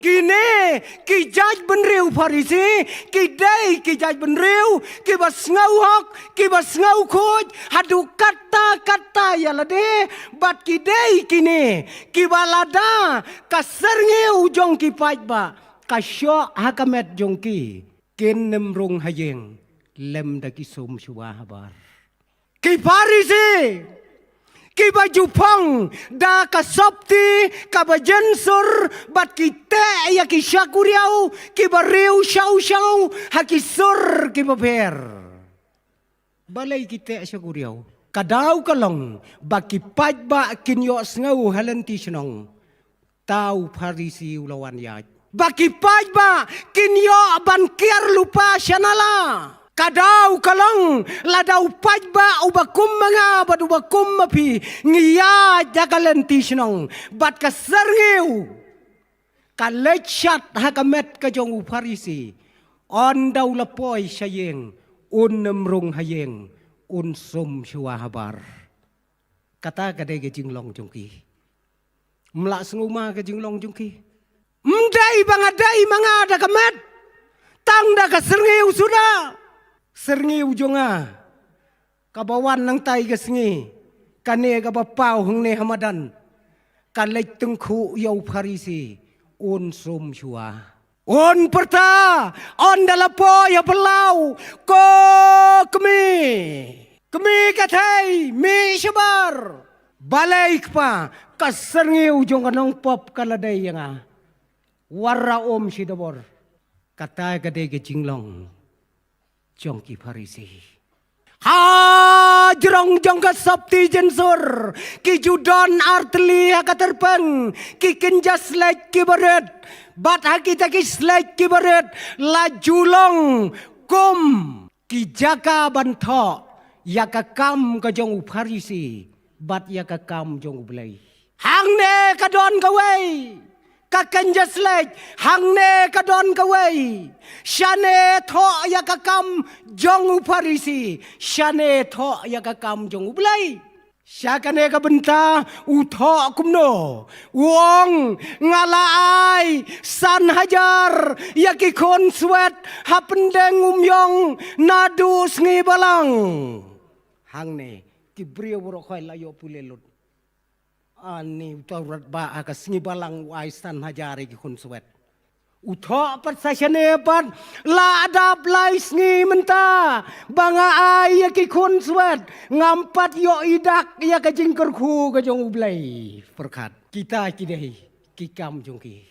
Kini kijaj benriu Farisi, kidai kijaj benriu, kibas ngau hok, kibas ngau kuj, hadu kata ya lade, bat kidai kini, kibalada, kaserngeu jong kipaj ba, kasyo hakamet jongki, ken nemrung hayeng, lem daki som syua habar. Ki Farisi, ki baju pang da ka sopti ka bajensur bat kita ya ki syakuriau ki bariu syau hakisur ki baber balai kita syakuriau kadau kalong baki paj ba kinyo ngau halenti senong tau Farisi ulawan ya baki paj ba kinyo ban kiar lupa syanala kadau kalong ladau pajba ubakum mga bad ubakum mapi ngiya jagalenti sinong bat kaserngeu kalechat hakamet kajong Farisi on daw lapoy sayeng un nemrung hayeng un sum syua habar kata kadai ke jinglong jongki mlak senguma ke jinglong jongki mdai bangadai mangada kamet tangda kaserngeu sudah Serngi ujonga kabawan nang tai kesengi kane kabapau hengne hamadan kalai tengku yau Farisi on som syua on perta on dalapo ya belau ko kemi katai mi syabar balai pa kasergi ujong kanong pop kaladai yanga warra om sidabor kata gade ke jinglong jongki Farisi ha jerong jong ka sabti jensur ki judon artli hakaterpeng ki kenjas lek ki baret bat hakita ki slek ki baret la julong kum ki jaka bantho yaka kam ka jong Farisi bat yaka kam jong blai hangne ka don ka wei kakenjas lek hangne kadon kawai syane tho ya kakam jong Farisi syane tho ya kakam jong ulai syakane ka benta utho kumno wong ngalaai san hajar ya ki kon swet hapendeng umyong nadus ngi balang hangne ki brio bro khoi layo pulelut ani taurat ba akas ngibalang waisan hajari ki kun swet utho persasane pan la adab lais ngi menta banga ai ki kun swet ngampat yo idak ya ka jingker khu ka jong ublai perkat kita kidai ki kam jongki